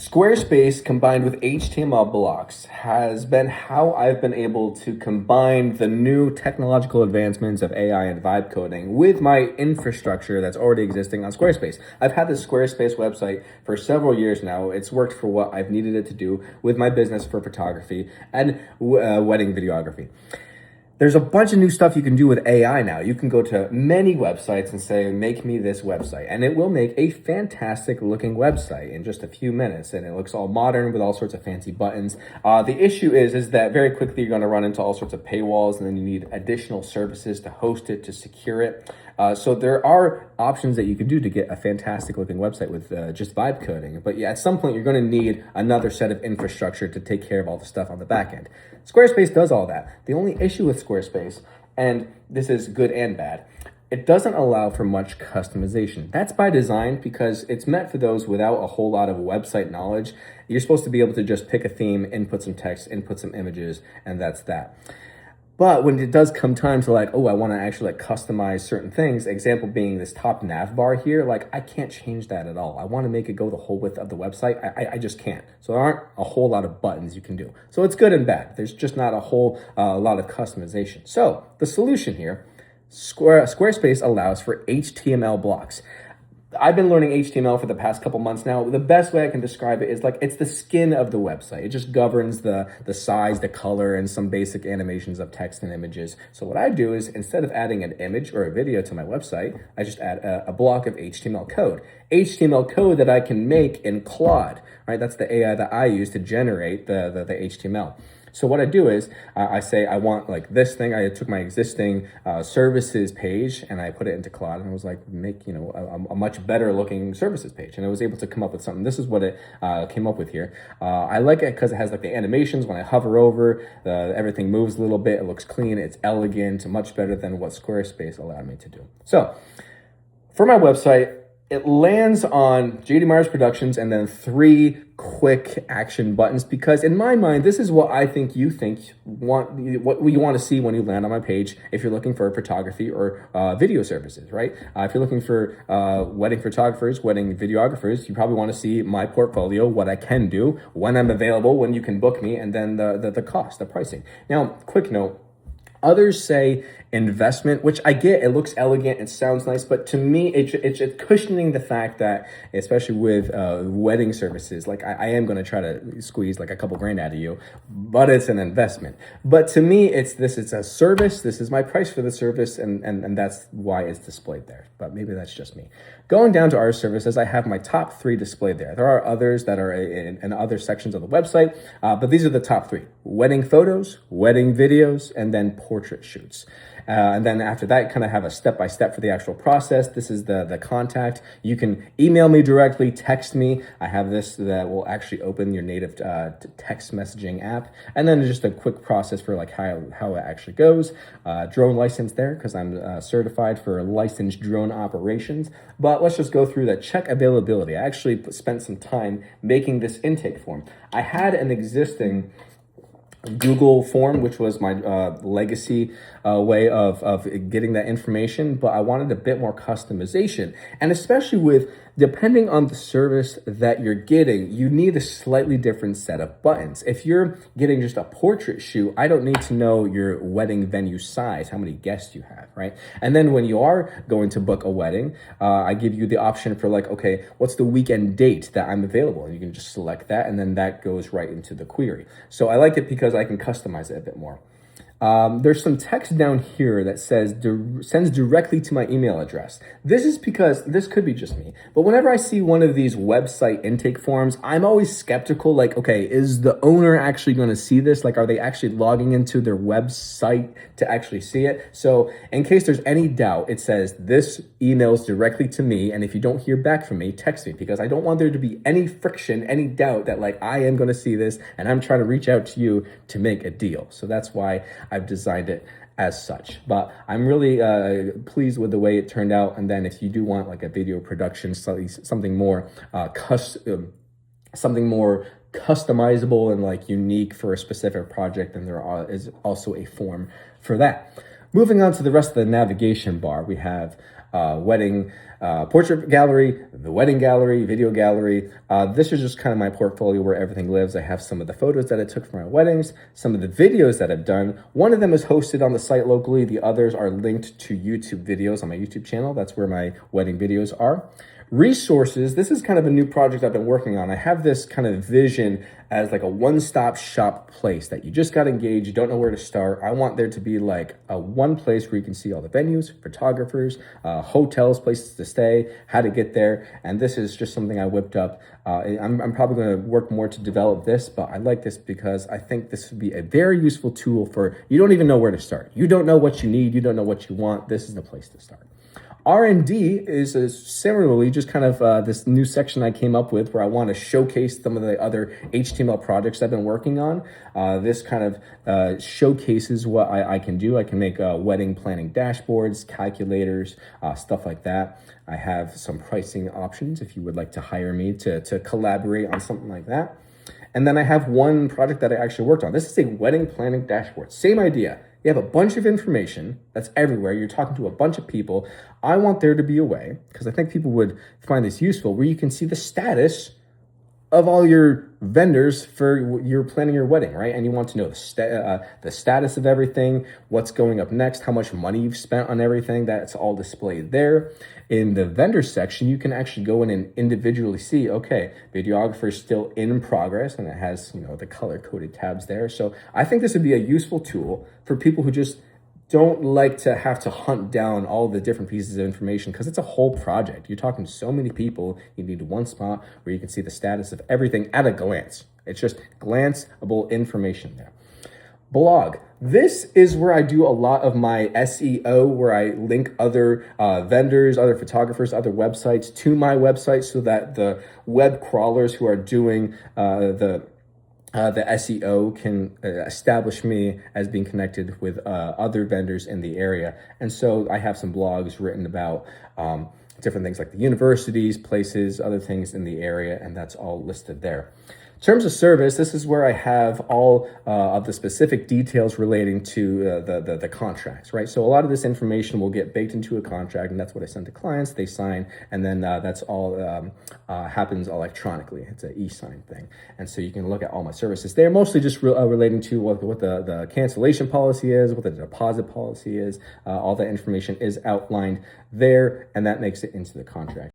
Squarespace combined with HTML blocks has been how I've been able to combine the new technological advancements of AI and vibe coding with my infrastructure that's already existing on Squarespace. I've had this Squarespace website for several years now. It's worked for what I've needed it to do with my business for photography and wedding videography. There's a bunch of new stuff you can do with AI now. You can go to many websites and say, make me this website. And it will make a fantastic looking website in just a few minutes. And it looks all modern with all sorts of fancy buttons. The issue is that very quickly you're going to run into all sorts of paywalls, and then you need additional services to host it, to secure it. So there are options that you can do to get a fantastic looking website with just vibe coding. But yeah, at some point you're going to need another set of infrastructure to take care of all the stuff on the back end. Squarespace does all that. The only issue with Squarespace, and this is good and bad, it doesn't allow for much customization. That's by design because it's meant for those without a whole lot of website knowledge. You're supposed to be able to just pick a theme, input some text, input some images, and that's that. But when it does come time to I want to actually customize certain things, example being this top nav bar here, I can't change that at all. I want to make it go the whole width of the website. I just can't. So there aren't a whole lot of buttons you can do. So it's good and bad. There's just not a whole lot of customization. So the solution here, Squarespace allows for HTML blocks. I've been learning HTML for the past couple months now. The best way I can describe it is it's the skin of the website. It just governs the size, the color, and some basic animations of text and images. So what I do is instead of adding an image or a video to my website, I just add a block of HTML code. HTML code that I can make in Claude, right? That's the AI that I use to generate the HTML. So what I do is I say I want this thing. I took my existing services page and I put it into Claude, and I was make a much better looking services page, and I was able to come up with something. This is what it came up with here. I like it because it has the animations. When I hover over, everything moves a little bit. It looks clean. It's elegant. Much better than what Squarespace allowed me to do. So for my website, it lands on JD Meyers Productions and then 3 quick action buttons, because in my mind, this is what I think what you want to see when you land on my page if you're looking for photography or video services, right? If you're looking for wedding photographers, wedding videographers, you probably want to see my portfolio, what I can do, when I'm available, when you can book me, and then the cost, the pricing. Now, quick note. Others say investment, which I get. It looks elegant. It sounds nice. But to me, it's cushioning the fact that, especially with wedding services, I am going to try to squeeze a couple grand out of you, but it's an investment. But to me, it's a service. This is my price for the service, and that's why it's displayed there. But maybe that's just me. Going down to our services, I have my top 3 displayed there. There are others that are in other sections of the website, but these are the top 3. Wedding photos, wedding videos, and then portrait shoots. And then after that, kind of have a step-by-step for the actual process. This is the contact. You can email me directly, text me. I have this that will actually open your native text messaging app. And then just a quick process for how it actually goes. Drone license there because I'm certified for licensed drone operations. But let's just go through that. Check availability. I actually spent some time making this intake form. I had an existing Google form, which was my legacy way of getting that information, but I wanted a bit more customization. And especially with, depending on the service that you're getting, you need a slightly different set of buttons. If you're getting just a portrait shoot, I don't need to know your wedding venue size, how many guests you have, right? And then when you are going to book a wedding, I give you the option for okay, what's the weekend date that I'm available? And you can just select that, and then that goes right into the query. So I like it because I can customize it a bit more. There's some text down here that says sends directly to my email address. This is because, this could be just me, but whenever I see one of these website intake forms, I'm always skeptical, okay, is the owner actually going to see this? Are they actually logging into their website to actually see it? So in case there's any doubt, it says this emails directly to me, and if you don't hear back from me, text me, because I don't want there to be any friction, any doubt that I am going to see this and I'm trying to reach out to you to make a deal. So that's why I've designed it as such. But I'm really pleased with the way it turned out. And then if you do want a video production, something more customizable and unique for a specific project, then there is also a form for that. Moving on to the rest of the navigation bar, we have wedding portrait gallery, the wedding gallery, video gallery. This is just kind of my portfolio where everything lives. I have some of the photos that I took for my weddings, some of the videos that I've done. One of them is hosted on the site locally. The others are linked to YouTube videos on my YouTube channel. That's where my wedding videos are. Resources, this is kind of a new project I've been working on. I have this kind of vision as like a one-stop shop place that you just got engaged, you don't know where to start. I want there to be like a one place where you can see all the venues, photographers, hotels, places to stay, how to get there. And this is just something I whipped up. I'm probably going to work more to develop this, but I like this because I think this would be a very useful tool for, you don't even know where to start. You don't know what you need. You don't know what you want. This is the place to start. R&D is similarly just kind of this new section I came up with where I want to showcase some of the other HTML projects I've been working on. This kind of showcases what I can do. I can make wedding planning dashboards, calculators, stuff like that. I have some pricing options if you would like to hire me to collaborate on something like that. And then I have one project that I actually worked on. This is a wedding planning dashboard. Same idea. You have a bunch of information that's everywhere. You're talking to a bunch of people. I want there to be a way, because I think people would find this useful, where you can see the status of all your vendors for your planning your wedding, right? And you want to know the status of everything, what's going up next, how much money you've spent on everything. That's all displayed there. In the vendor section, you can actually go in and individually see, okay, videographer is still in progress, and it has, you know, the color-coded tabs there. So I think this would be a useful tool for people who just don't like to have to hunt down all the different pieces of information, because it's a whole project. You're talking to so many people. You need one spot where you can see the status of everything at a glance. It's just glanceable information there. Blog. This is where I do a lot of my SEO, where I link other vendors, other photographers, other websites to my website so that the web crawlers who are doing the SEO can establish me as being connected with other vendors in the area. And so I have some blogs written about different things like the universities, places, other things in the area, and that's all listed there. In terms of service, this is where I have all of the specific details relating to the contracts, right? So a lot of this information will get baked into a contract, and that's what I send to clients. They sign, and then that's all happens electronically. It's an e-sign thing. And so you can look at all my services. They're mostly just relating to what the cancellation policy is, what the deposit policy is. All that information is outlined there, and that makes it into the contract.